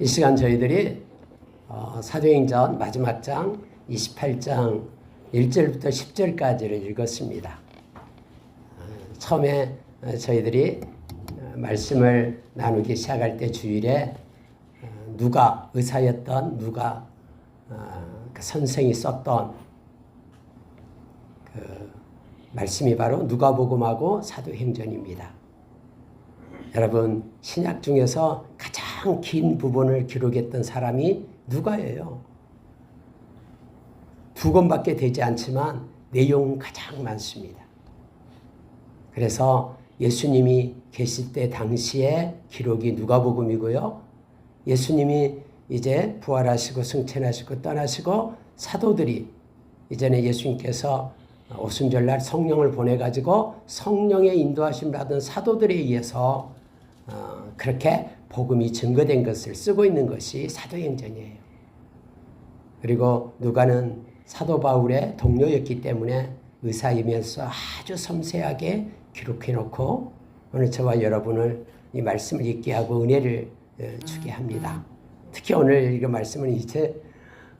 이 시간 저희들이 사도행전 마지막 장 28장 1절부터 10절까지를 읽었습니다. 처음에 저희들이 말씀을 나누기 시작할 때 주일에 누가 의사였던 누가 그 선생이 썼던 그 말씀이 바로 누가복음하고 사도행전입니다. 여러분, 신약 중에서 가장 긴 부분을 기록했던 사람이 누가예요. 2권밖에 되지 않지만 내용은 가장 많습니다. 그래서 예수님이 계실 때 당시의 기록이 누가복음이고요. 예수님이 이제 부활하시고 승천하시고 떠나시고 사도들이 이제는 예수님께서 오순절날 성령을 보내가지고 성령의 인도하심 받은 사도들에 의해서 그렇게 복음이 증거된 것을 쓰고 있는 것이 사도행전이에요. 그리고 누가는 사도 바울의 동료였기 때문에 의사이면서 아주 섬세하게 기록해놓고 오늘 저와 여러분을 이 말씀을 읽게 하고 은혜를 주게 합니다. 특히 오늘 읽은 말씀은 이제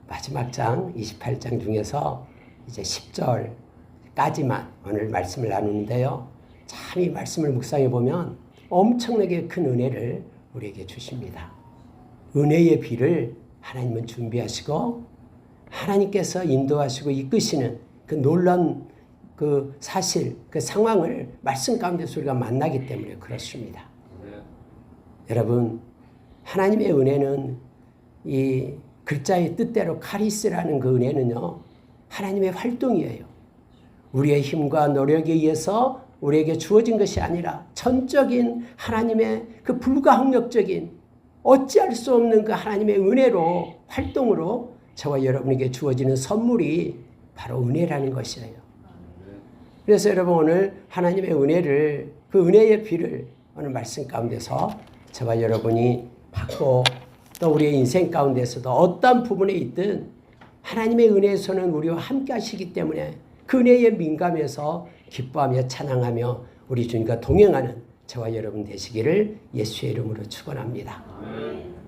마지막 장 28장 중에서 이제 10절까지만 오늘 말씀을 나누는데요. 참 이 말씀을 묵상해 보면 엄청나게 큰 은혜를 우리에게 주십니다. 은혜의 비를 하나님은 준비하시고 하나님께서 인도하시고 이끄시는 그 놀라운 그 사실, 그 상황을 말씀 가운데서 우리가 만나기 때문에 그렇습니다. 여러분, 하나님의 은혜는 이 글자의 뜻대로 카리스라는 그 은혜는요, 하나님의 활동이에요. 우리의 힘과 노력에 의해서 우리에게 주어진 것이 아니라 전적인 하나님의 그 불가항력적인 어찌할 수 없는 그 하나님의 은혜로 활동으로 저와 여러분에게 주어지는 선물이 바로 은혜라는 것이에요. 그래서 여러분 오늘 하나님의 은혜를 그 은혜의 비를 오늘 말씀 가운데서 저와 여러분이 받고 또 우리의 인생 가운데서도 어떤 부분에 있든 하나님의 은혜에서는 우리와 함께 하시기 때문에 그 은혜에 민감해서 기뻐하며 찬양하며 우리 주님과 동행하는 저와 여러분 되시기를 예수의 이름으로 축원합니다.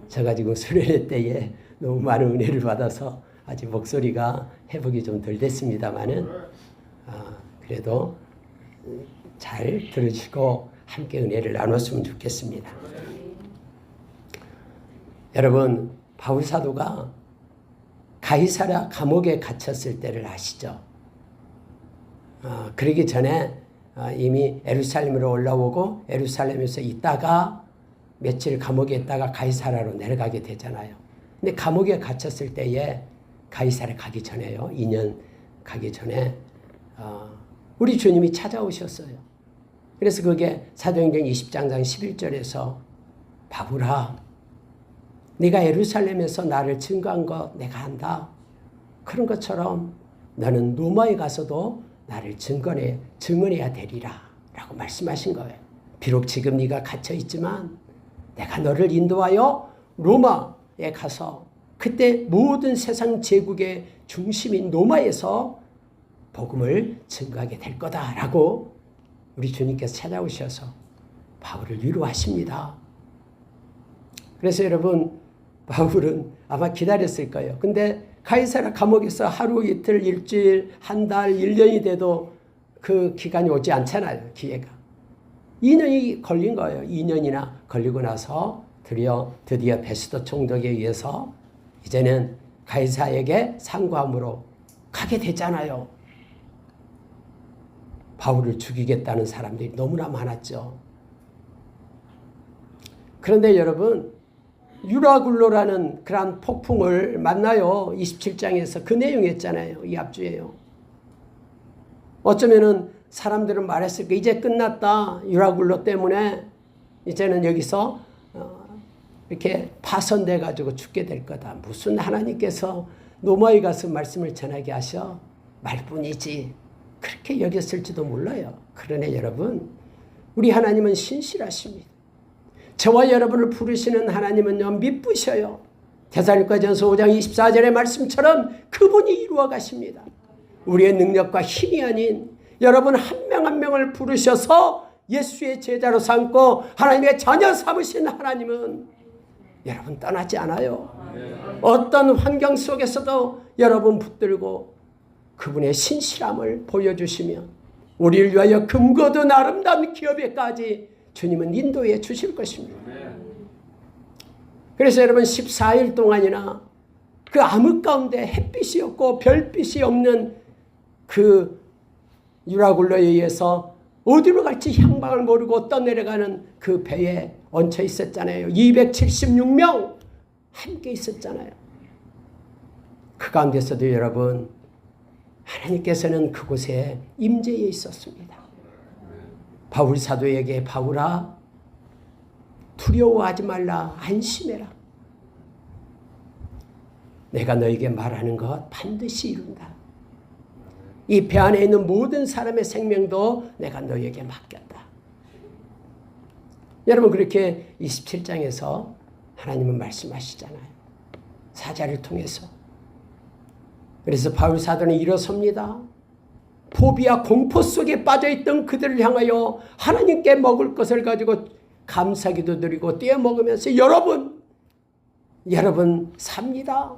제가 지금 수련회 때에 너무 많은 은혜를 받아서 아직 목소리가 회복이 좀 덜 됐습니다만은 그래도 잘 들으시고 함께 은혜를 나눴으면 좋겠습니다. 여러분, 바울 사도가 가이사랴 감옥에 갇혔을 때를 아시죠? 그러기 전에 이미 예루살렘으로 올라오고 예루살렘에서 있다가 며칠 감옥에 있다가 가이사랴로 내려가게 되잖아요. 근데 감옥에 갇혔을 때에 가이사랴 가기 전에요. 2년 가기 전에 우리 주님이 찾아오셨어요. 그래서 그게 사도행전 20장 11절에서 바울아, 네가 예루살렘에서 나를 증거한 것 내가 안다. 그런 것처럼 너는 로마에 가서도 나를 증언해야 되리라 라고 말씀하신 거예요. 비록 지금 네가 갇혀있지만 내가 너를 인도하여 로마에 가서 그때 모든 세상 제국의 중심인 로마에서 복음을 증거하게 될 거다라고 우리 주님께서 찾아오셔서 바울을 위로하십니다. 그래서 여러분, 바울은 아마 기다렸을 거예요. 근데 가이사랴 감옥에서 하루 이틀 일주일 한 달 1년이 돼도 그 기간이 오지 않잖아요. 기회가 2년이 걸린 거예요. 2년이나 걸리고 나서 드디어 베스도 총독에 의해서 이제는 가이사에게 상고함으로 가게 됐잖아요. 바울을 죽이겠다는 사람들이 너무나 많았죠. 그런데 여러분, 유라굴로라는 그런 폭풍을 만나요. 27장에서 그 내용이었잖아요. 이 앞주에요. 어쩌면은 사람들은 말했을 때 이제 끝났다. 유라굴로 때문에 이제는 여기서 이렇게 파손돼 가지고 죽게 될 거다. 무슨 하나님께서 로마에 가서 말씀을 전하게 하셔? 말뿐이지. 그렇게 여겼을지도 몰라요. 그러나 여러분, 우리 하나님은 신실하십니다. 저와 여러분을 부르시는 하나님은요, 미쁘셔요. 데살로니가전서 5장 24절의 말씀처럼 그분이 이루어 가십니다. 우리의 능력과 힘이 아닌 여러분 한 명 한 명을 부르셔서 예수의 제자로 삼고 하나님의 자녀 삼으신 하나님은 여러분 떠나지 않아요. 어떤 환경 속에서도 여러분 붙들고 그분의 신실함을 보여주시면 우리를 위하여 금거든 아름다운 기업에까지 주님은 인도해 주실 것입니다. 그래서 여러분 14일 동안이나 그 암흑 가운데 햇빛이 없고 별빛이 없는 그 유라굴로에 의해서 어디로 갈지 향방을 모르고 떠내려가는 그 배에 얹혀 있었잖아요. 276명 함께 있었잖아요. 그 가운데서도 여러분 하나님께서는 그곳에 임재해 있었습니다. 바울 사도에게 바울아 두려워하지 말라 안심해라. 내가 너에게 말하는 것 반드시 이룬다. 이 배 안에 있는 모든 사람의 생명도 내가 너에게 맡겼다. 여러분 그렇게 27장에서 하나님은 말씀하시잖아요. 사자를 통해서. 그래서 바울 사도는 일어섭니다. 포비와 공포 속에 빠져있던 그들을 향하여 하나님께 먹을 것을 가지고 감사기도 드리고 떼어 먹으면서 여러분 삽니다.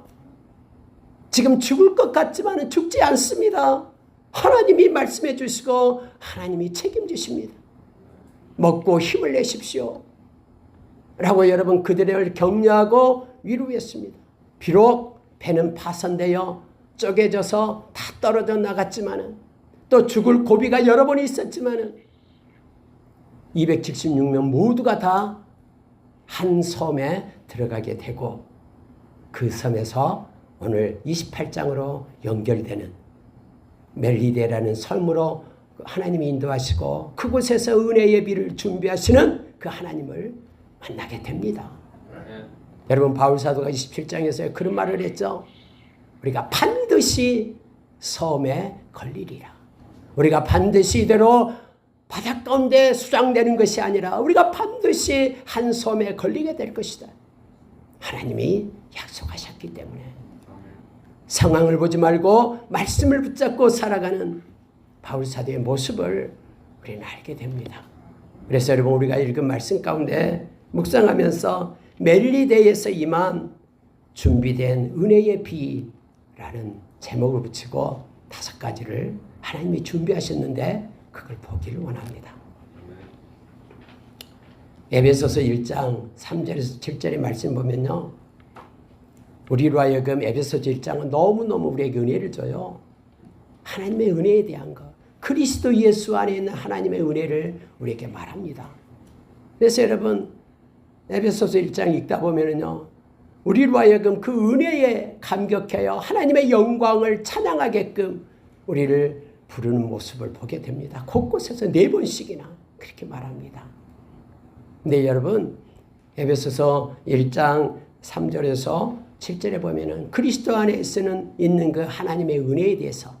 지금 죽을 것 같지만 죽지 않습니다. 하나님이 말씀해 주시고 하나님이 책임지십니다. 먹고 힘을 내십시오. 라고 여러분 그들을 격려하고 위로했습니다. 비록 배는 파손되어 쪼개져서 다 떨어져 나갔지만 또 죽을 고비가 여러 번 있었지만 276명 모두가 다 한 섬에 들어가게 되고 그 섬에서 오늘 28장으로 연결되는 멜리데라는 섬으로 하나님이 인도하시고 그곳에서 은혜의 비를 준비하시는 그 하나님을 만나게 됩니다. 여러분 바울 사도가 27장에서 그런 말을 했죠. 우리가 반드시 섬에 걸리리라. 우리가 반드시 이대로 바닷 가운데 수장되는 것이 아니라 우리가 반드시 한 섬에 걸리게 될 것이다. 하나님이 약속하셨기 때문에 상황을 보지 말고 말씀을 붙잡고 살아가는 바울 사도의 모습을 우리는 알게 됩니다. 그래서 여러분 우리가 읽은 말씀 가운데 묵상하면서 멜리데에서 임한 준비된 은혜의 비라는 제목을 붙이고 5가지를 하나님이 준비하셨는데 그걸 보기를 원합니다. 에베소서 1장 3절에서 7절의 말씀 보면요. 우리로 하여금 에베소서 1장은 너무너무 우리에게 은혜를 줘요. 하나님의 은혜에 대한 것. 그리스도 예수 안에 있는 하나님의 은혜를 우리에게 말합니다. 그래서 여러분 에베소서 1장 읽다 보면요. 우리로 하여금 그 은혜에 감격하여 하나님의 영광을 찬양하게끔 우리를 부르는 모습을 보게 됩니다. 곳곳에서 4번씩이나 그렇게 말합니다. 근데 여러분 에베소서 1장 3절에서 7절에 보면은 그리스도 안에 있는 그 하나님의 은혜에 대해서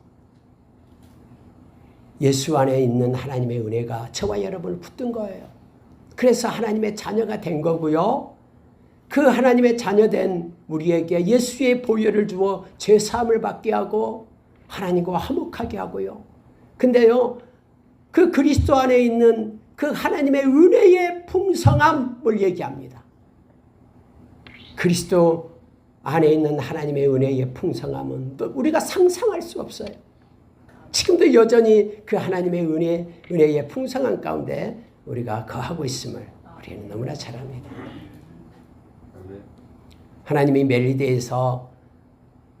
예수 안에 있는 하나님의 은혜가 저와 여러분을 붙든 거예요. 그래서 하나님의 자녀가 된 거고요. 그 하나님의 자녀된 우리에게 예수의 보혈을 주어 죄사함을 받게 하고 하나님과 화목하게 하고요. 근데요, 그 그리스도 안에 있는 그 하나님의 은혜의 풍성함을 얘기합니다. 그리스도 안에 있는 하나님의 은혜의 풍성함은 또 우리가 상상할 수 없어요. 지금도 여전히 그 하나님의 은혜의 풍성함 가운데 우리가 거하고 있음을 우리는 너무나 잘 압니다. 하나님이 멜리데에서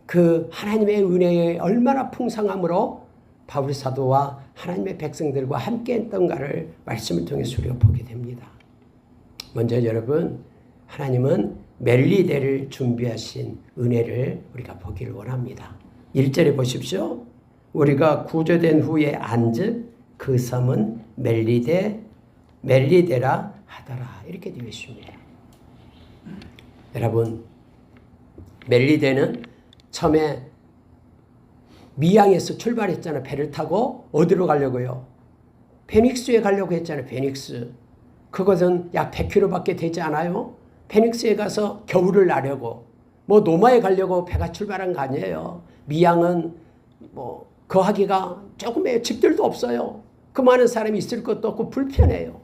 그 하나님의 은혜의 얼마나 풍성함으로 바울 사도와 하나님의 백성들과 함께 했던가를 말씀을 통해서 우리가 보게 됩니다. 먼저 여러분, 하나님은 멜리데를 준비하신 은혜를 우리가 보기를 원합니다. 1절에 보십시오. 우리가 구조된 후에 안즉 그 섬은 멜리데라 하더라. 이렇게 되어 있습니다. 여러분, 멜리데는 처음에 미양에서 출발했잖아요. 배를 타고 어디로 가려고요? 페닉스에 가려고 했잖아요. 페닉스. 그것은 약 100km밖에 되지 않아요. 페닉스에 가서 겨울을 나려고 뭐 노마에 가려고 배가 출발한 거 아니에요. 미양은 뭐 거하기가 조금의 집들도 없어요. 그 많은 사람이 있을 것도 없고 불편해요.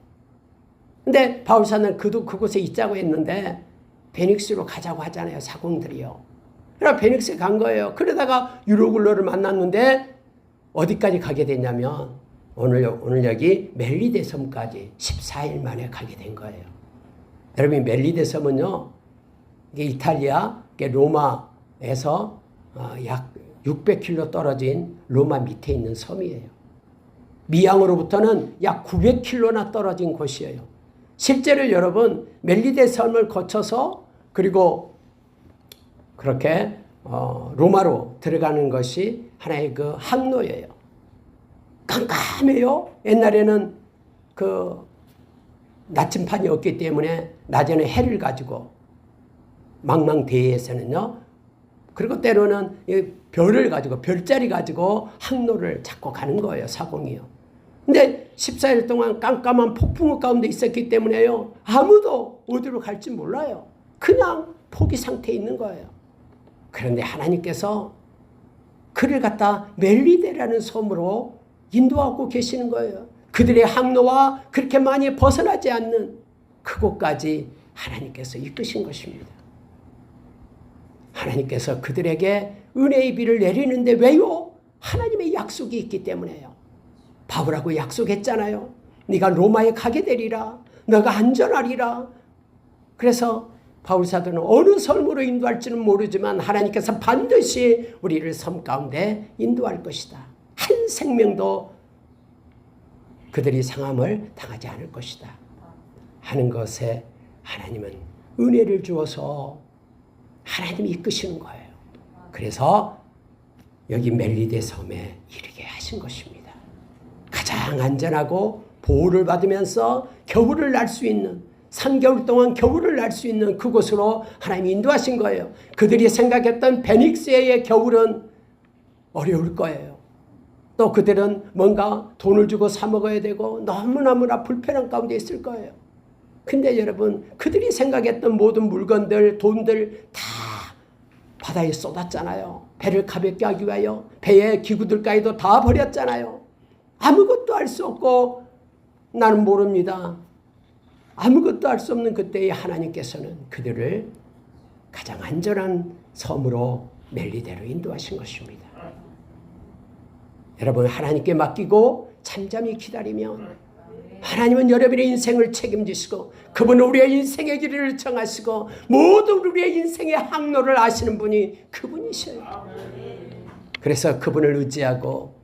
근데 바울사는 그도 그곳에 있자고 했는데 베닉스로 가자고 하잖아요. 사공들이요. 그래서 베닉스 간 거예요. 그러다가 유로글로를 만났는데 어디까지 가게 됐냐면 오늘 여기 멜리데 섬까지 14일 만에 가게 된 거예요. 여러분 멜리데 섬은요. 이게 이탈리아 로마에서 약 600km 떨어진 로마 밑에 있는 섬이에요. 미양으로부터는 약 900km나 떨어진 곳이에요. 실제로 여러분 멜리데 섬을 거쳐서 그리고 그렇게 로마로 들어가는 것이 하나의 그 항로예요. 깜깜해요. 옛날에는 그 나침판이 없기 때문에 낮에는 해를 가지고 망망대해에서는요. 그리고 때로는 별을 가지고 별자리 가지고 항로를 찾고 가는 거예요. 사공이요. 근데 14일 동안 깜깜한 폭풍우 가운데 있었기 때문에요. 아무도 어디로 갈지 몰라요. 그냥 포기 상태에 있는 거예요. 그런데 하나님께서 그를 갖다 멜리데라는 섬으로 인도하고 계시는 거예요. 그들의 항로와 그렇게 많이 벗어나지 않는 그곳까지 하나님께서 이끄신 것입니다. 하나님께서 그들에게 은혜의 비를 내리는데 왜요? 하나님의 약속이 있기 때문에요. 바울하고 약속했잖아요. 네가 로마에 가게 되리라. 너가 안전하리라. 그래서 바울 사도는 어느 섬으로 인도할지는 모르지만 하나님께서 반드시 우리를 섬 가운데 인도할 것이다. 한 생명도 그들이 상함을 당하지 않을 것이다 하는 것에 하나님은 은혜를 주어서 하나님이 이끄시는 거예요. 그래서 여기 멜리데 섬에 이르게 하신 것입니다. 가장 안전하고 보호를 받으면서 겨울을 날 수 있는 3개월 동안 겨울을 날 수 있는 그곳으로 하나님이 인도하신 거예요. 그들이 생각했던 베닉스의 겨울은 어려울 거예요. 또 그들은 뭔가 돈을 주고 사 먹어야 되고 너무너무나 불편한 가운데 있을 거예요. 근데 여러분 그들이 생각했던 모든 물건들 돈들 다 바다에 쏟았잖아요. 배를 가볍게 하기 위하여 배의 기구들까지도 다 버렸잖아요. 아무것도 할 수 없고 나는 모릅니다. 아무것도 할 수 없는 그때에 하나님께서는 그들을 가장 안전한 섬으로 멜리데로 인도하신 것입니다. 여러분 하나님께 맡기고 잠잠히 기다리면 하나님은 여러분의 인생을 책임지시고 그분은 우리의 인생의 길을 정하시고 모든 우리의 인생의 항로를 아시는 분이 그분이셔요. 그래서 그분을 의지하고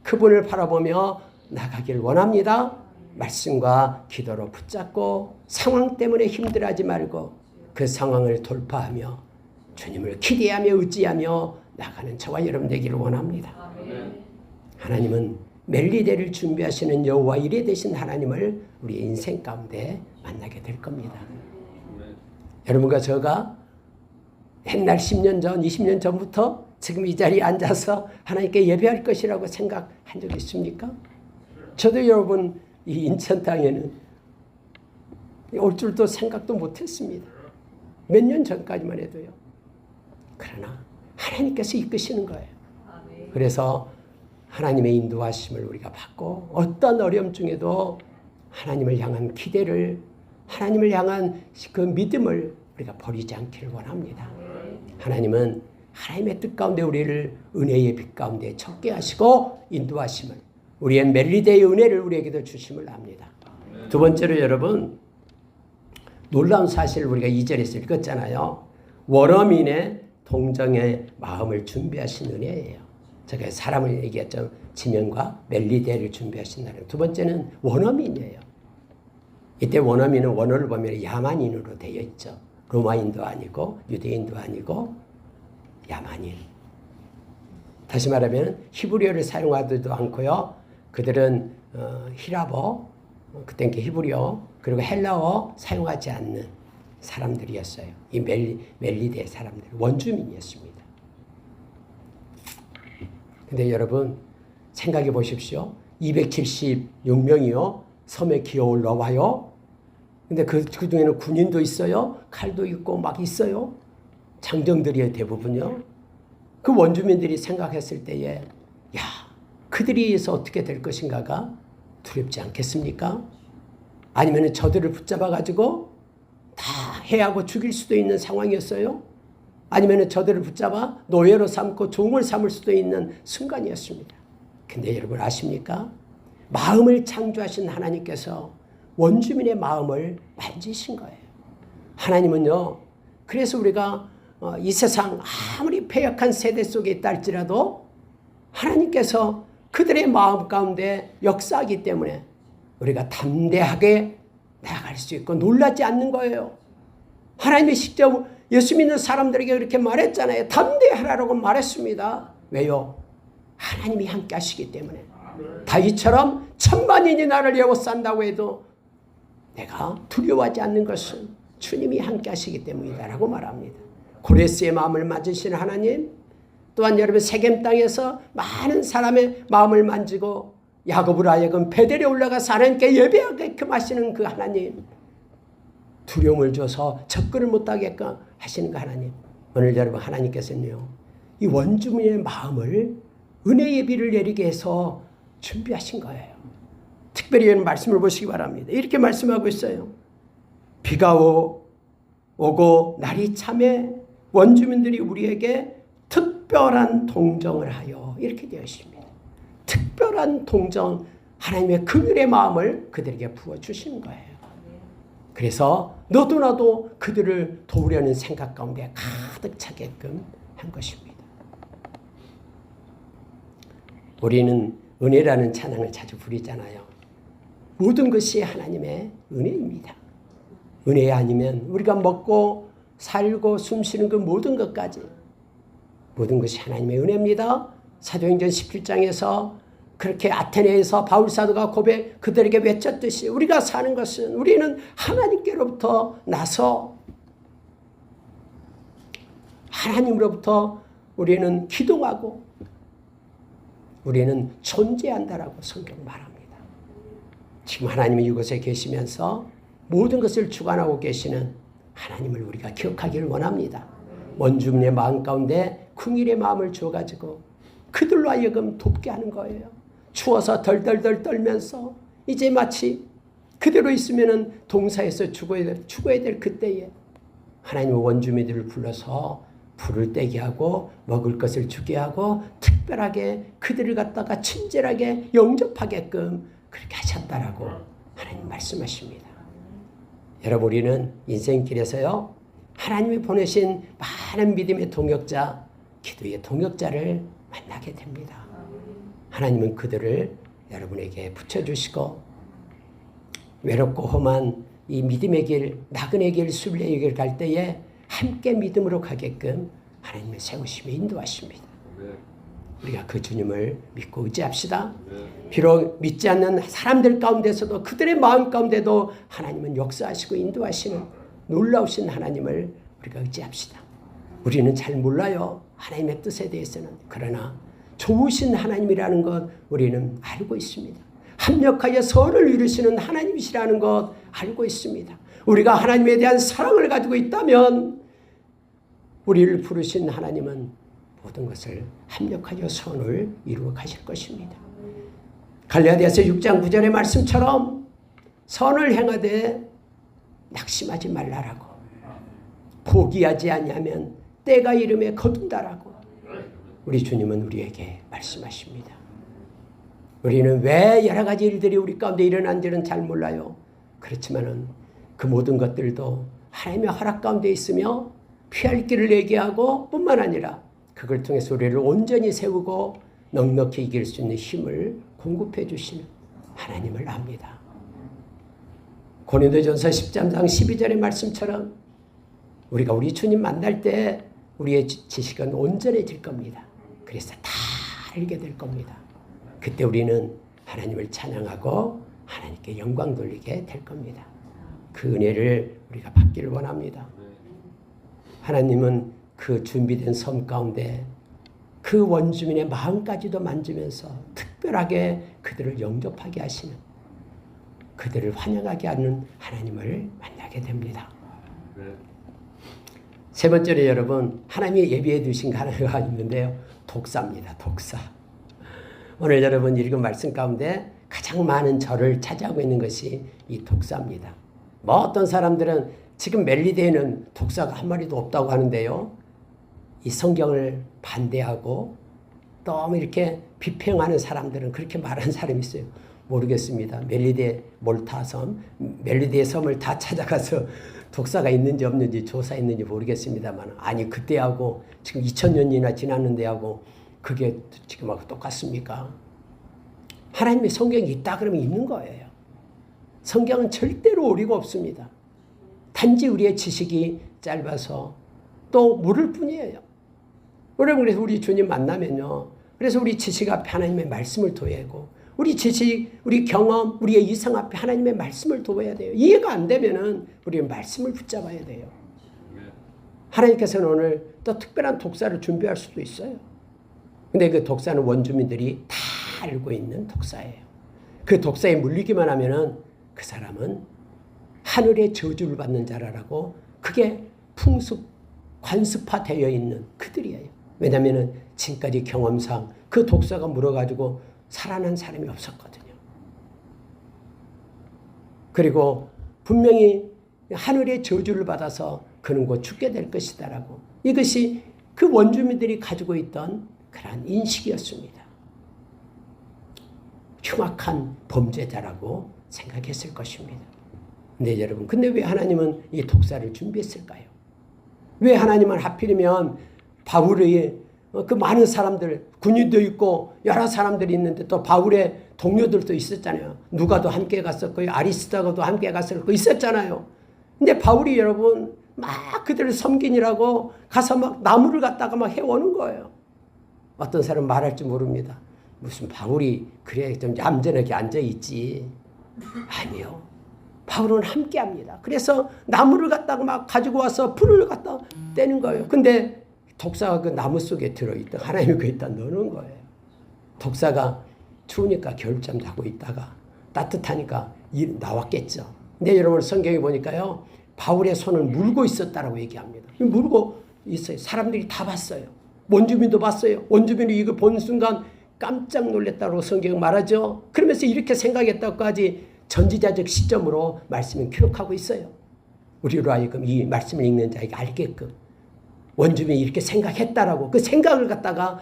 그분을 바라보며 나가길 원합니다. 말씀과 기도로 붙잡고 상황 때문에 힘들어하지 말고 그 상황을 돌파하며 주님을 기대하며 의지하며 나가는 저와 여러분 되기를 원합니다. 하나님은 멜리데를 준비하시는 여호와 이레 되신 하나님을 우리 인생 가운데 만나게 될 겁니다. 여러분과 제가 옛날 10년 전, 20년 전부터 지금 이 자리에 앉아서 하나님께 예배할 것이라고 생각한 적 있습니까? 저도 여러분 이 인천 땅에는 올 줄도 생각도 못했습니다. 몇 년 전까지만 해도요. 그러나 하나님께서 이끄시는 거예요. 그래서 하나님의 인도하심을 우리가 받고 어떤 어려움 중에도 하나님을 향한 기대를 하나님을 향한 그 믿음을 우리가 버리지 않기를 원합니다. 하나님은 하나님의 뜻 가운데 우리를 은혜의 빛 가운데 척게 하시고 인도하심을 우리의 멜리데의 은혜를 우리에게도 주심을 압니다. 두 번째로 여러분 놀라운 사실을 우리가 2절에서 읽었잖아요. 원어민의 동정의 마음을 준비하신 은혜예요. 제가 사람을 얘기했죠. 지명과 멜리데를 준비하신다는. 두 번째는 원어민이에요. 이때 원어민은 원어를 보면 야만인으로 되어 있죠. 로마인도 아니고 유대인도 아니고 야만인. 다시 말하면 히브리어를 사용하지도 않고요. 그들은 히라버, 그땐 히브리어 그리고 헬라어 사용하지 않는 사람들이었어요. 이 멜리데 사람들, 원주민이었습니다. 근데 여러분 생각해 보십시오. 276명이요. 섬에 기어 올라와요. 근데 그 중에는 군인도 있어요. 칼도 있고 막 있어요. 장정들이에요, 대부분요. 그 원주민들이 생각했을 때에 야, 그들이서 어떻게 될 것인가가 두렵지 않겠습니까? 아니면 저들을 붙잡아 가지고 다 해하고 죽일 수도 있는 상황이었어요. 아니면 저들을 붙잡아 노예로 삼고 종을 삼을 수도 있는 순간이었습니다. 근데 여러분 아십니까? 마음을 창조하신 하나님께서 원주민의 마음을 만지신 거예요. 하나님은요, 그래서 우리가 이 세상 아무리 패역한 세대 속에 있다 할지라도 하나님께서 그들의 마음 가운데 역사하기 때문에 우리가 담대하게 나아갈 수 있고 놀라지 않는 거예요. 하나님이 직접 예수 믿는 사람들에게 그렇게 말했잖아요. 담대하라고 말했습니다. 왜요? 하나님이 함께 하시기 때문에. 다윗처럼 천만인이 나를 에워싼다고 해도 내가 두려워하지 않는 것은 주님이 함께 하시기 때문이다라고 말합니다. 고레스의 마음을 만지신 하나님, 또한 여러분 세겜 땅에서 많은 사람의 마음을 만지고 야곱으로 하여금 베델에 올라가서 하나님께 예배하게끔 하시는 그 하나님, 두려움을 줘서 접근을 못하게끔 하시는 그 하나님, 오늘 여러분 하나님께서는요, 이 원주민의 마음을 은혜의 비를 내리게 해서 준비하신 거예요. 특별히 이런 말씀을 보시기 바랍니다. 이렇게 말씀하고 있어요. 비가 오고 날이 참에 원주민들이 우리에게 특별한 동정을 하여, 이렇게 되어 있습니다. 특별한 동정, 하나님의 긍휼의 마음을 그들에게 부어주시는 거예요. 그래서 너도 나도 그들을 도우려는 생각 가운데 가득 차게끔 한 것입니다. 우리는 은혜라는 찬양을 자주 부르잖아요. 모든 것이 하나님의 은혜입니다. 은혜 아니면 우리가 먹고 살고 숨쉬는 그 모든 것까지, 모든 것이 하나님의 은혜입니다. 사도행전 17장에서 그렇게 아테네에서 바울사도가 그들에게 외쳤듯이 우리가 사는 것은, 우리는 하나님께로부터 나서 하나님으로부터 우리는 기동하고 우리는 존재한다라고 성경 말합니다. 지금 하나님이 이곳에 계시면서 모든 것을 주관하고 계시는 하나님을 우리가 기억하기를 원합니다. 원주민의 마음 가운데 긍휼의 마음을 주어가지고 그들로 하여금 돕게 하는 거예요. 추워서 덜덜덜 떨면서 이제 마치 그대로 있으면 동사에서 죽어야 될 그때에 하나님의 원주민들을 불러서 불을 떼게 하고 먹을 것을 주게 하고 특별하게 그들을 갖다가 친절하게 영접하게끔 그렇게 하셨다라고 하나님 말씀하십니다. 여러분, 우리는 인생길에서요, 하나님이 보내신 많은 믿음의 동역자, 기도의 동역자를 만나게 됩니다. 하나님은 그들을 여러분에게 붙여주시고 외롭고 험한 이 믿음의 길, 나그네 길, 순례의 길 갈 때에 함께 믿음으로 가게끔 하나님을 세우시며 인도하십니다. 우리가 그 주님을 믿고 의지합시다. 비록 믿지 않는 사람들 가운데서도 그들의 마음 가운데도 하나님은 역사하시고 인도하시는 놀라우신 하나님을 우리가 의지합시다. 우리는 잘 몰라요, 하나님의 뜻에 대해서는. 그러나 좋으신 하나님이라는 것 우리는 알고 있습니다. 합력하여 선을 이루시는 하나님이시라는 것 알고 있습니다. 우리가 하나님에 대한 사랑을 가지고 있다면 우리를 부르신 하나님은 모든 것을 합력하여 선을 이루어 가실 것입니다. 갈라디아서 6장 9절의 말씀처럼 선을 행하되 낙심하지 말라라고, 포기하지 아니하면 때가 이름에 거둔다라고 우리 주님은 우리에게 말씀하십니다. 우리는 왜 여러 가지 일들이 우리 가운데 일어난지는 잘 몰라요. 그렇지만은 그 모든 것들도 하나님의 허락 가운데 있으며 피할 길을 얘기하고 뿐만 아니라 그걸 통해서 우리를 온전히 세우고 넉넉히 이길 수 있는 힘을 공급해 주시는 하나님을 압니다. 고린도전서 13장 12절의 말씀처럼 우리가 우리 주님 만날 때 우리의 지식은 온전해질 겁니다. 그래서 다 알게 될 겁니다. 그때 우리는 하나님을 찬양하고 하나님께 영광 돌리게 될 겁니다. 그 은혜를 우리가 받기를 원합니다. 하나님은 그 준비된 섬 가운데 그 원주민의 마음까지도 만지면서 특별하게 그들을 영접하게 하시는, 그들을 환영하게 하는 하나님을 만나게 됩니다. 세 번째로 여러분, 하나님이 예비해 두신 하나가 있는데요. 독사입니다. 독사. 오늘 여러분 읽은 말씀 가운데 가장 많은 저를 차지하고 있는 것이 이 독사입니다. 뭐 어떤 사람들은 지금 멜리데에는 독사가 한 마리도 없다고 하는데요. 이 성경을 반대하고 너무 이렇게 비평하는 사람들은 그렇게 말하는 사람이 있어요. 모르겠습니다. 멜리데 몰타섬, 멜리데 섬을 다 찾아가서 독사가 있는지 없는지 조사했는지 모르겠습니다만, 아니 그때하고 지금 2000년이나 지났는데하고 그게 지금하고 똑같습니까? 하나님의 성경이 있다 그러면 있는 거예요. 성경은 절대로 오리가 없습니다. 단지 우리의 지식이 짧아서 또 모를 뿐이에요. 여러분, 그래서 우리 주님 만나면요, 그래서 우리 지식 앞에 하나님의 말씀을 둬야고, 우리 지식, 우리 경험, 우리의 이성 앞에 하나님의 말씀을 둬야 돼요. 이해가 안 되면은 우리는 말씀을 붙잡아야 돼요. 하나님께서는 오늘 또 특별한 독사를 준비할 수도 있어요. 근데 그 독사는 원주민들이 다 알고 있는 독사예요. 그 독사에 물리기만 하면은 그 사람은 하늘의 저주를 받는 자라고, 그게 관습화되어 있는 그들이에요. 왜냐하면 지금까지 경험상 그 독사가 물어가지고 살아난 사람이 없었거든요. 그리고 분명히 하늘의 저주를 받아서 그는 곧 죽게 될 것이다라고, 이것이 그 원주민들이 가지고 있던 그런 인식이었습니다. 흉악한 범죄자라고 생각했을 것입니다. 네, 여러분. 근데 왜 하나님은 이 독사를 준비했을까요? 왜 하나님은 하필이면 바울의 그 많은 사람들, 군인도 있고 여러 사람들이 있는데 또 바울의 동료들도 있었잖아요. 누가도 함께 갔었고 아리스다고도 함께 갔었고 있었잖아요. 근데 바울이 여러분 막 그들을 섬기느라고 가서 막 나무를 갖다가 막 해오는 거예요. 어떤 사람은 말할지 모릅니다. 무슨 바울이 그래 좀 얌전하게 앉아있지. 아니요. 바울은 함께 합니다. 그래서 나무를 갖다가 막 가지고 와서 불을 갖다 떼는 거예요. 근데 독사가 그 나무 속에 들어있다. 하나님이 거기다 넣는 거예요. 독사가 추우니까 겨울잠 자고 있다가 따뜻하니까 나왔겠죠. 근데 여러분 성경에 보니까요, 바울의 손을 물고 있었다라고 얘기합니다. 물고 있어요. 사람들이 다 봤어요. 원주민도 봤어요. 원주민이 이거 본 순간 깜짝 놀랐다고 성경은 말하죠. 그러면서 이렇게 생각했다고까지 전지자적 시점으로 말씀을 기록하고 있어요. 우리로 하여금 이 말씀을 읽는 자에게 알게끔 원주민이 이렇게 생각했다라고 그 생각을 갖다가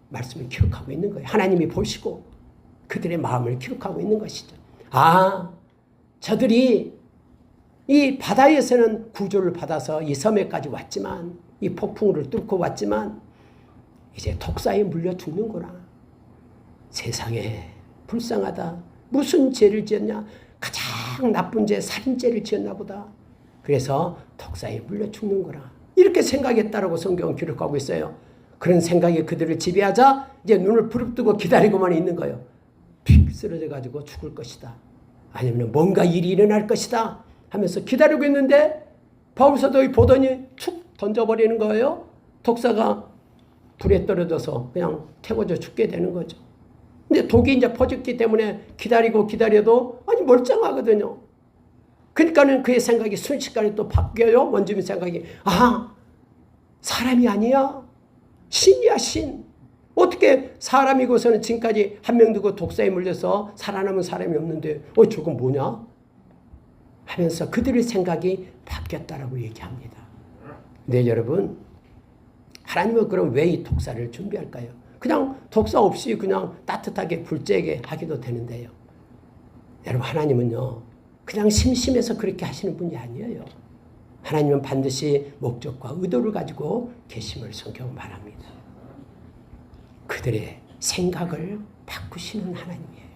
말씀을 기록하고 있는 거예요. 하나님이 보시고 그들의 마음을 기록하고 있는 것이죠. 아, 저들이 이 바다에서는 구조를 받아서 이 섬에까지 왔지만, 이 폭풍우를 뚫고 왔지만 이제 독사에 물려 죽는구나. 세상에 불쌍하다. 무슨 죄를 지었냐? 가장 나쁜 죄, 살인죄를 지었나 보다. 그래서 독사에 물려 죽는구나. 이렇게 생각했다라고 성경은 기록하고 있어요. 그런 생각이 그들을 지배하자 이제 눈을 부릅뜨고 기다리고만 있는 거예요. 픽 쓰러져 가지고 죽을 것이다. 아니면 뭔가 일이 일어날 것이다 하면서 기다리고 있는데 바울 사도가 보더니 툭 던져버리는 거예요. 독사가 불에 떨어져서 그냥 태워져 죽게 되는 거죠. 근데 독이 이제 퍼졌기 때문에 기다려도 아니 멀쩡하거든요. 그러니까는 그의 생각이 순식간에 또 바뀌어요. 원주민 생각이, 아, 사람이 아니야. 신이야, 신. 어떻게 사람이고서는 지금까지 한 명 두고 독사에 물려서 살아남은 사람이 없는데 저건 뭐냐? 하면서 그들의 생각이 바뀌었다라고 얘기합니다. 네, 여러분. 하나님은 그럼 왜 이 독사를 준비할까요? 그냥 독사 없이 그냥 따뜻하게 굴재게 하기도 되는데요. 여러분, 하나님은요, 그냥 심심해서 그렇게 하시는 분이 아니에요. 하나님은 반드시 목적과 의도를 가지고 계심을 성경은 말합니다. 그들의 생각을 바꾸시는 하나님이에요.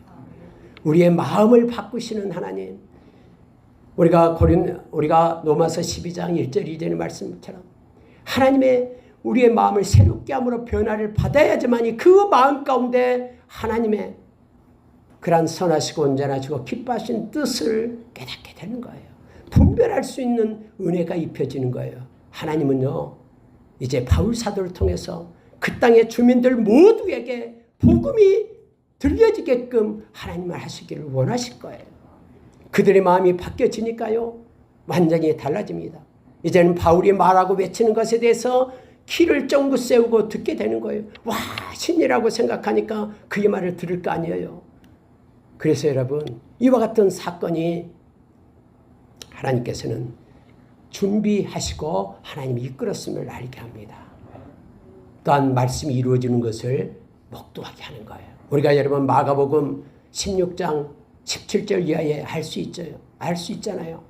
우리의 마음을 바꾸시는 하나님. 우리가 로마서 12장 1절 2절의 말씀처럼 하나님의 우리의 마음을 새롭게 함으로 변화를 받아야지만이 그 마음 가운데 하나님의 그러한 선하시고 온전하시고 기뻐하신 뜻을 깨닫게 되는 거예요. 분별할 수 있는 은혜가 입혀지는 거예요. 하나님은요, 이제 바울 사도를 통해서 그 땅의 주민들 모두에게 복음이 들려지게끔 하나님을 하시기를 원하실 거예요. 그들의 마음이 바뀌어지니까요, 완전히 달라집니다. 이제는 바울이 말하고 외치는 것에 대해서 귀를 쫑긋 세우고 듣게 되는 거예요. 와, 신이라고 생각하니까 그의 말을 들을 거 아니에요. 그래서 여러분, 이와 같은 사건이 하나님께서는 준비하시고 하나님이 이끌었음을 알게 합니다. 또한 말씀이 이루어지는 것을 목도하게 하는 거예요. 우리가 여러분 마가복음 16장 17절 이하에 알 수 있어요. 알 수 있잖아요.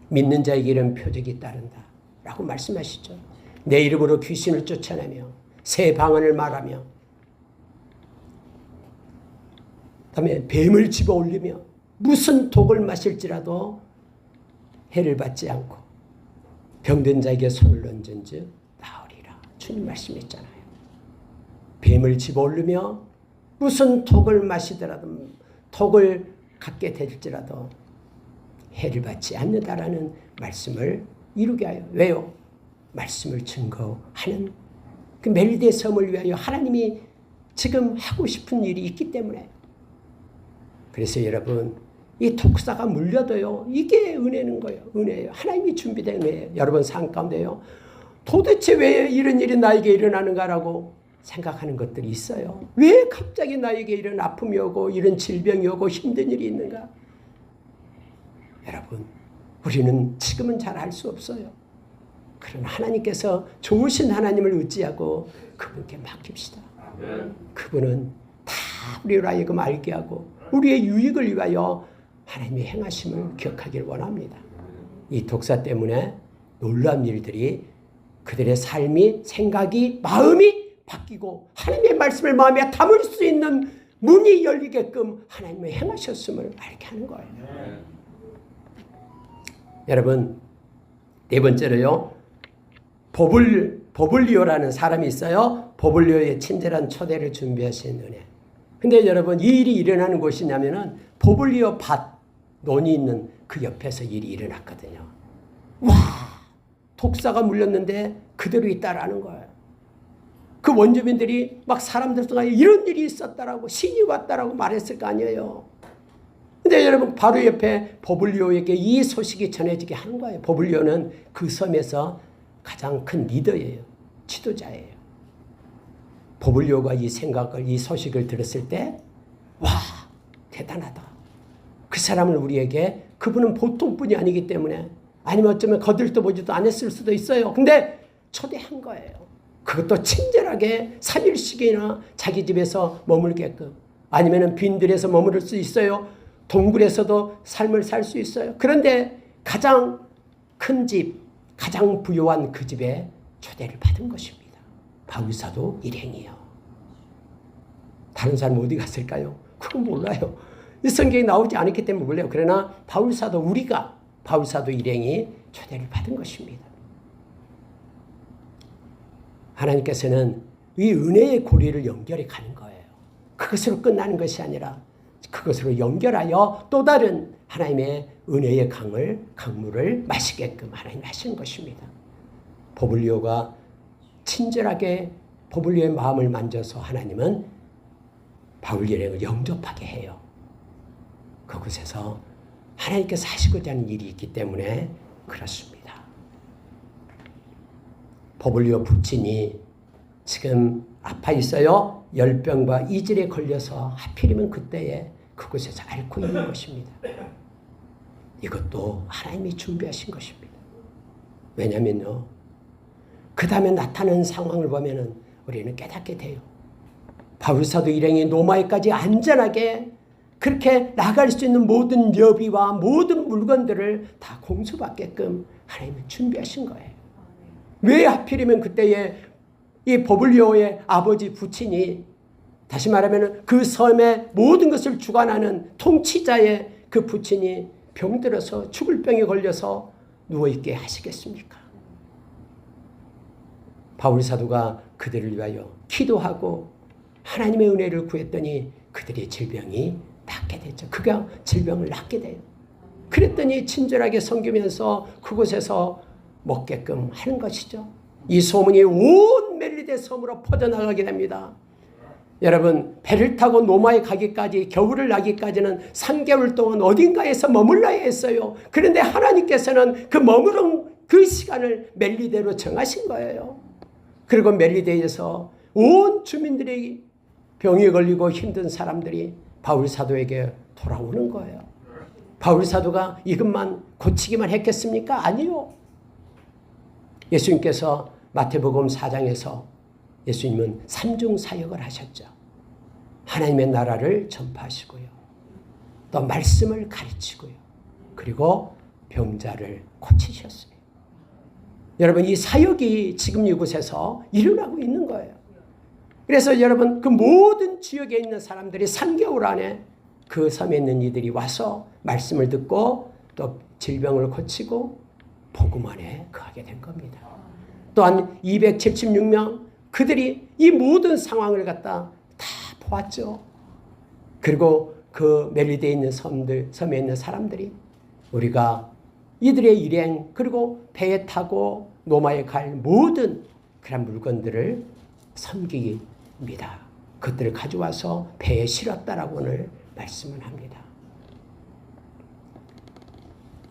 믿는 자에게 이런 표적이 따른다 라고 말씀하시죠. 내 이름으로 귀신을 쫓아내며 새 방언을 말하며 그다음에 뱀을 집어 올리며 무슨 독을 마실지라도 해를 받지 않고 병든 자에게 손을 얹은즉 나으리라. 주님 말씀했잖아요. 뱀을 집어 올리며 무슨 독을 마시더라도 독을 갖게 될지라도 해를 받지 않는다라는 말씀을 이루게 하여. 왜요? 말씀을 증거하는 그 멜리데 섬을 위하여 하나님이 지금 하고 싶은 일이 있기 때문에. 그래서 여러분 이 독사가 물려도요 이게 은혜는 거예요. 은혜예요. 하나님이 준비된 은혜예요. 여러분 삶 가운데요 도대체 왜 이런 일이 나에게 일어나는가라고 생각하는 것들이 있어요. 왜 갑자기 나에게 이런 아픔이 오고 이런 질병이 오고 힘든 일이 있는가? 여러분 우리는 지금은 잘 알 수 없어요. 그러나 하나님께서 좋으신 하나님을 의지하고 그분께 맡깁시다. 그분은 다 우리로 하여금 알게 하고 우리의 유익을 위하여 하나님의 행하심을 기억하길 원합니다. 이 독사 때문에 놀라운 일들이 그들의 삶이 생각이 마음이 바뀌고 하나님의 말씀을 마음에 담을 수 있는 문이 열리게끔 하나님의 행하셨음을 알게 하는 거예요. 여러분 네 번째로요 보블리오라는 사람이 있어요. 보블리오의 친절한 초대를 준비하신 은혜. 근데 여러분 이 일이 일어나는 곳이냐면은 보블리오 밭 논이 있는 그 옆에서 일이 일어났거든요. 와 독사가 물렸는데 그대로 있다라는 거예요. 그 원주민들이 막 사람들 속에 이런 일이 있었다라고 신이 왔다라고 말했을 거 아니에요. 근데 여러분 바로 옆에 보블리오에게 이 소식이 전해지게 한 거예요. 보블리오는 그 섬에서 가장 큰 리더예요. 지도자예요. 보블리오가 이 생각을 이 소식을 들었을 때 와 대단하다. 그 사람을 우리에게 그분은 보통 분이 아니기 때문에 아니면 어쩌면 거들떠 보지도 않았을 수도 있어요. 근데 초대한 거예요. 그것도 친절하게 3일씩이나 자기 집에서 머물게끔 아니면 빈들에서 머무를 수 있어요. 동굴에서도 삶을 살 수 있어요. 그런데 가장 큰 집, 가장 부유한 그 집에 초대를 받은 것입니다. 바울사도 일행이요. 다른 사람 어디 갔을까요? 그건 몰라요. 이 성경에 나오지 않았기 때문에 몰라요. 그러나 바울사도 우리가 바울사도 일행이 초대를 받은 것입니다. 하나님께서는 이 은혜의 고리를 연결해 가는 거예요. 그것으로 끝나는 것이 아니라 그것으로 연결하여 또 다른 하나님의 은혜의 강물을 마시게끔 하나님이 하시는 것입니다. 보블리오가 친절하게 보블리오의 마음을 만져서 하나님은 바울 일행을 영접하게 해요. 그곳에서 하나님께서 하시고자 하는 일이 있기 때문에 그렇습니다. 보블리오 부친이 지금 아파 있어요. 열병과 이질에 걸려서 하필이면 그때에 그곳에서 앓고 있는 것입니다. 이것도 하나님이 준비하신 것입니다. 왜냐면요. 그 다음에 나타나는 상황을 보면은 우리는 깨닫게 돼요. 바울사도 일행이 노마에까지 안전하게 그렇게 나갈 수 있는 모든 여비와 모든 물건들을 다 공수받게끔 하나님은 준비하신 거예요. 왜 하필이면 그때에 이 보블리오의 아버지 부친이 다시 말하면 그 섬의 모든 것을 주관하는 통치자의 그 부친이 병들어서 죽을 병에 걸려서 누워있게 하시겠습니까? 바울 사도가 그들을 위하여 기도하고 하나님의 은혜를 구했더니 그들의 질병이 낫게 됐죠. 그가 질병을 낫게 돼요. 그랬더니 친절하게 섬기면서 그곳에서 먹게끔 하는 것이죠. 이 소문이 온 멜리데 섬으로 퍼져나가게 됩니다. 여러분 배를 타고 노마에 가기까지 겨울을 나기까지는 3개월 동안 어딘가에서 머물러야 했어요. 그런데 하나님께서는 그 머무른 그 시간을 멜리데로 정하신 거예요. 그리고 멜리데에서 온 주민들이 병에 걸리고 힘든 사람들이 바울 사도에게 돌아오는 거예요. 바울 사도가 이것만 고치기만 했겠습니까? 아니요. 예수님께서 마태복음 4장에서 예수님은 삼중 사역을 하셨죠. 하나님의 나라를 전파하시고요. 또 말씀을 가르치고요. 그리고 병자를 고치셨어요. 여러분, 이 사역이 지금 이곳에서 일어나고 있는 거예요. 그래서 여러분, 그 모든 지역에 있는 사람들이 3개월 안에 그 섬에 있는 이들이 와서 말씀을 듣고 또 질병을 고치고 복음 안에 거하게 된 겁니다. 또한 276명 그들이 이 모든 상황을 갖다 다 보았죠. 그리고 그 멜리데에 있는 섬에 있는 사람들이 우리가 이들의 일행 그리고 배에 타고 노마에 갈 모든 그런 물건들을 섬깁니다. 그것들을 가져와서 배에 실었다라고 오늘 말씀을 합니다.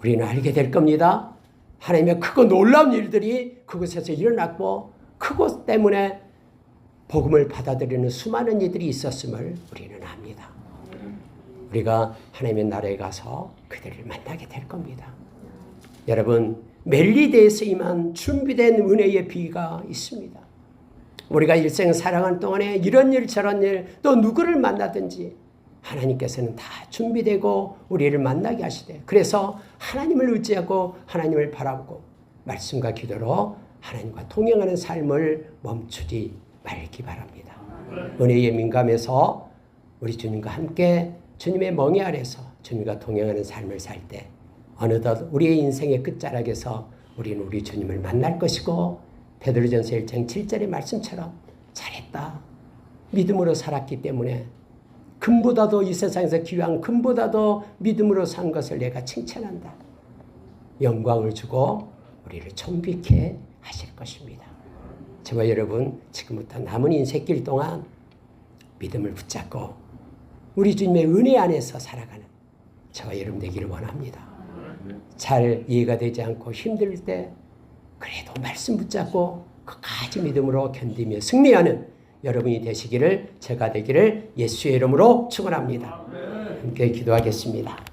우리는 알게 될 겁니다. 하나님의 크고 놀라운 일들이 그곳에서 일어났고 그것 때문에 복음을 받아들이는 수많은 이들이 있었음을 우리는 압니다. 우리가 하나님의 나라에 가서 그들을 만나게 될 겁니다. 여러분, 멜리데에서 임한 준비된 은혜의 비가 있습니다. 우리가 일생 살아가는 동안에 이런 일 저런 일 또 누구를 만나든지 하나님께서는 다 준비되고 우리를 만나게 하시되 그래서 하나님을 의지하고 하나님을 바라보고 말씀과 기도로 하나님과 동행하는 삶을 멈추지 말기 바랍니다. 은혜에 민감해서 우리 주님과 함께 주님의 멍에 아래서 주님과 동행하는 삶을 살 때 어느덧 우리의 인생의 끝자락에서 우리는 우리 주님을 만날 것이고 베드로전서 1장 7절의 말씀처럼 잘했다. 믿음으로 살았기 때문에 금보다도 이 세상에서 귀한 금보다도 믿음으로 산 것을 내가 칭찬한다. 영광을 주고 우리를 존귀케 하실 것입니다. 저와 여러분 지금부터 남은 인생길 동안 믿음을 붙잡고 우리 주님의 은혜 안에서 살아가는 저와 여러분 되기를 원합니다. 잘 이해가 되지 않고 힘들 때 그래도 말씀 붙잡고 끝까지 믿음으로 견디며 승리하는 여러분이 되시기를 제가 되기를 예수의 이름으로 축원합니다. 함께 기도하겠습니다.